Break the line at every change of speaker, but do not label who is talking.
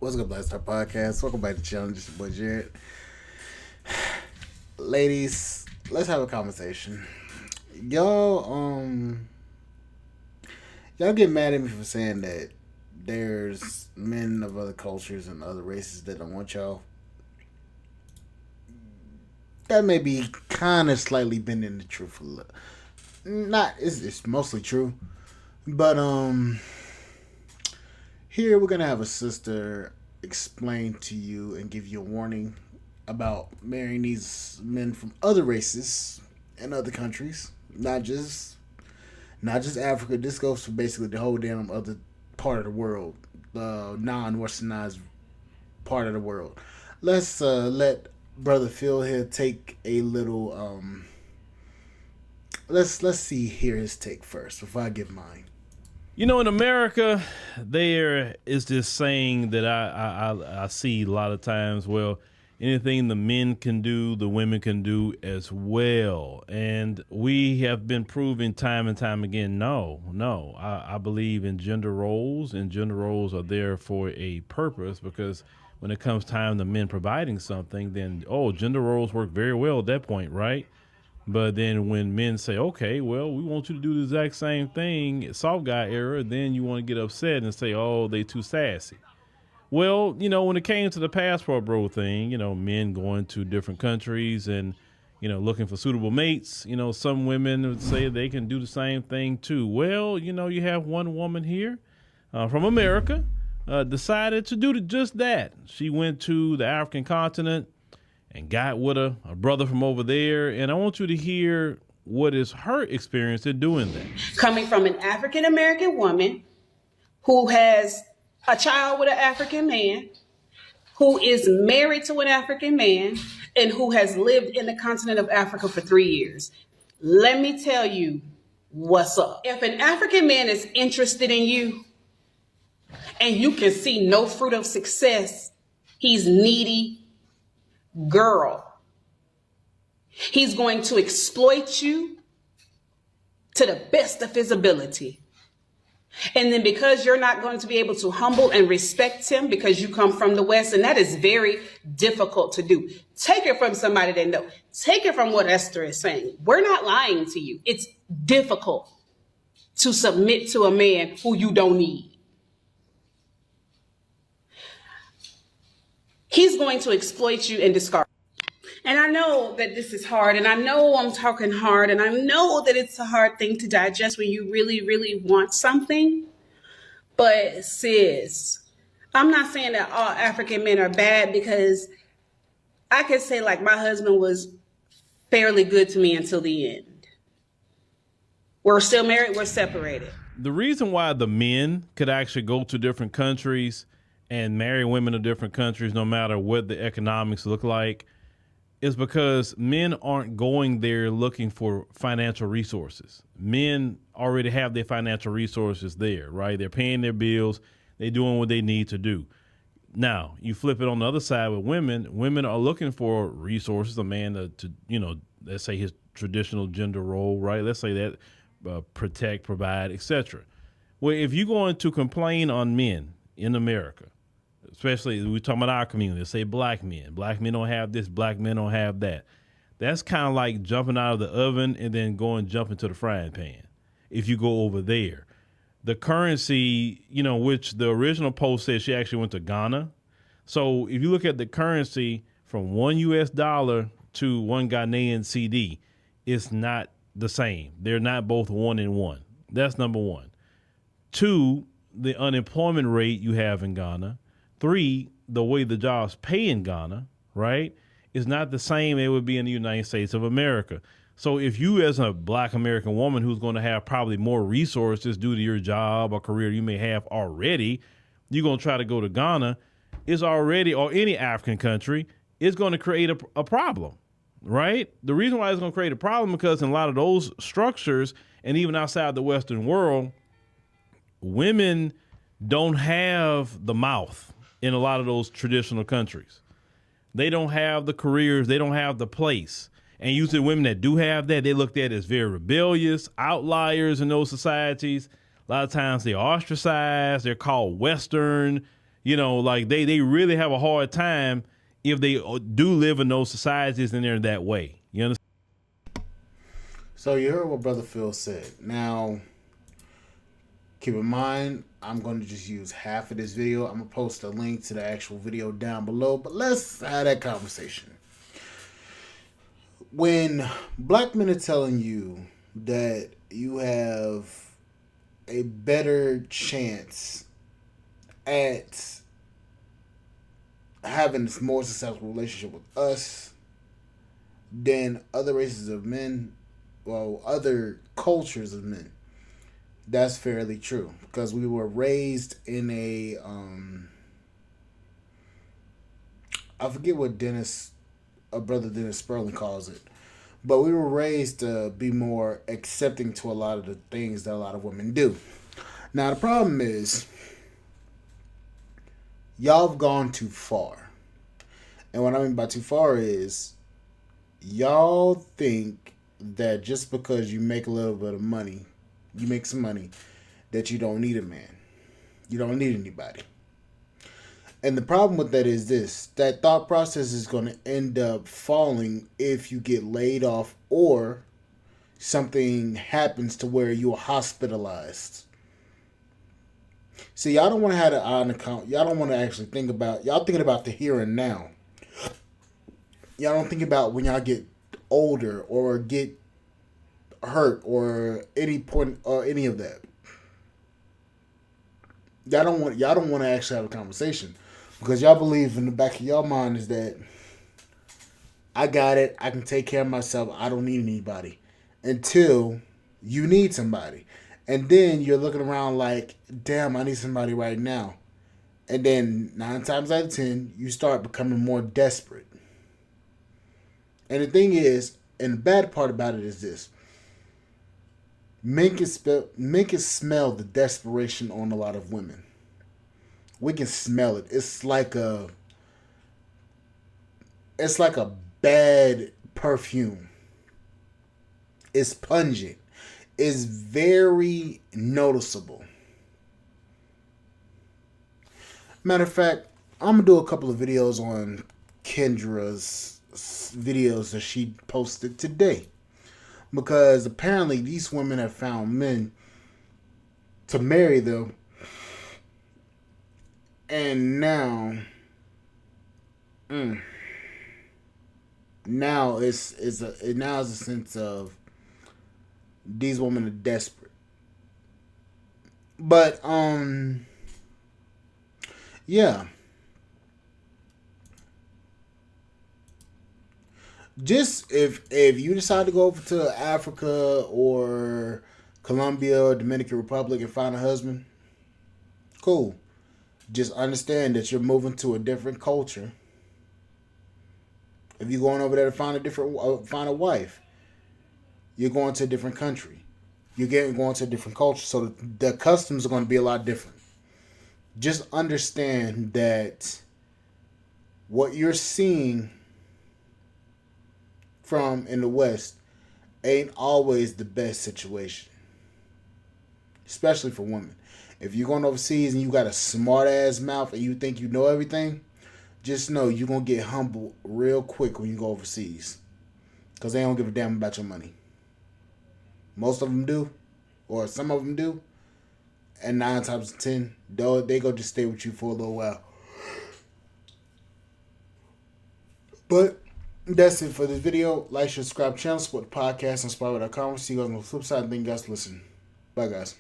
What's good, Black Star Podcast? Welcome back to Challenge. It's your boy Jared. Ladies, let's have a conversation. Y'all, y'all get mad at me for saying that there's men of other cultures and other races that don't want y'all. That may be kind of slightly bending the truth a little. Not, it's mostly true, but here we're gonna have a sister explain to you and give you a warning about marrying these men from other races and other countries, not just Africa. This goes for basically the whole damn other part of the world, the non-westernized part of the world. Let's let brother Phil here take a little. Let's see hear his take first before I give mine.
You know, in America, there is this saying that I see a lot of times. Well, anything the men can do, the women can do as well. And we have been proving time and time again, no. I believe in gender roles, and gender roles are there for a purpose because when it comes time to men providing something, then, gender roles work very well at that point, right? But then when men say, okay, well, we want you to do the exact same thing, soft guy era, then you want to get upset and say, oh, they too sassy. Well, when it came to the passport bro thing, men going to different countries and, looking for suitable mates, some women would say they can do the same thing too. Well, you have one woman here from America decided to do just that. She went to the African continent and got with a brother from over there. And I want you to hear what is her experience in doing that.
Coming from an African American woman who has a child with an African man, who is married to an African man, and who has lived in the continent of Africa for 3 years. Let me tell you what's up. If an African man is interested in you and you can see no fruit of success, he's needy. Girl, he's going to exploit you to the best of his ability. And then because you're not going to be able to humble and respect him because you come from the West, and that is very difficult to do. Take it from somebody that knows. Take it from what Esther is saying. We're not lying to you. It's difficult to submit to a man who you don't need. He's going to exploit you and discard. And I know that this is hard, and I know I'm talking hard, and I know that it's a hard thing to digest when you really, really want something. But sis, I'm not saying that all African men are bad, because I could say like my husband was fairly good to me until the end. We're still married, we're separated.
The reason why the men could actually go to different countries and marry women of different countries, no matter what the economics look like, is because men aren't going there looking for financial resources. Men already have their financial resources there, right? They're paying their bills. They're doing what they need to do. Now, you flip it on the other side with women. Women are looking for resources, a man to let's say his traditional gender role, right? Let's say that protect, provide, etc. Well, if you're going to complain on men in America, especially we're talking about our community, say black men don't have this, black men don't have that. That's kind of like jumping out of the oven and then jump into the frying pan. If you go over there, the currency, which the original post said she actually went to Ghana. So if you look at the currency from $1 US to one Ghanaian CD, it's not the same. They're not both one and one. That's number one. Two, the unemployment rate you have in Ghana. Three, the way the jobs pay in Ghana, right, is not the same it would be in the United States of America. So if you as a black American woman who's going to have probably more resources due to your job or career you may have already, you're going to try to go to Ghana, is already, or any African country, it's going to create a problem, right? The reason why it's going to create a problem because in a lot of those structures and even outside the Western world, women don't have the mouth in a lot of those traditional countries. They don't have the careers. They don't have the place. And usually women that do have that, they looked at as very rebellious, outliers in those societies. A lot of times they're ostracized. They're called Western. You know, like they really have a hard time if they do live in those societies and they're that way. You understand?
So you heard what Brother Phil said. Now, keep in mind, I'm going to just use half of this video. I'm going to post a link to the actual video down below. But let's have that conversation. When black men are telling you that you have a better chance at having a more successful relationship with us than other races of men, well, other cultures of men, that's fairly true. Because we were raised in a, I forget what Brother Dennis Sperling calls it, but we were raised to be more accepting to a lot of the things that a lot of women do. Now, the problem is, y'all have gone too far. And what I mean by too far is, y'all think that just because you make a little bit of money, you make some money, that you don't need a man. You don't need anybody. And the problem with that is this: that thought process is going to end up falling if you get laid off or something happens to where you're hospitalized. See, y'all don't want to have an eye on the count. Y'all don't want to actually think about, y'all thinking about the here and now. Y'all don't think about when y'all get older or get hurt or any point or any of that. Y'all don't want to actually have a conversation because y'all believe in the back of your mind is that I got it, I can take care of myself, I don't need anybody, until you need somebody. And then you're looking around like, damn, I need somebody right now. And then 9 times out of 10, you start becoming more desperate. And the thing is, and the bad part about it is this: men can smell the desperation on a lot of women. We can smell it. It's like a bad perfume. It's pungent. It's very noticeable. Matter of fact, I'm gonna do a couple of videos on Kendra's videos that she posted today, because apparently these women have found men to marry them, and now it's a sense of these women are desperate. But yeah. Just if you decide to go over to Africa or Colombia or Dominican Republic and find a husband, cool. Just understand that you're moving to a different culture. If you're going over there to find a wife, you're going to a different country. You're going to a different culture, so the customs are going to be a lot different. Just understand that what you're seeing from in the West ain't always the best situation, especially for women. If you're going overseas and you got a smart ass mouth and you think you know everything, just know you're going to get humbled real quick when you go overseas, because they don't give a damn about your money. Most of them do, or some of them do, and 9 times out of 10, they go just stay with you for a little while. But that's it for this video. Like, subscribe, channel, support the podcast, inspire.com. See you guys on the flip side. Thank you guys for listening. Bye, guys.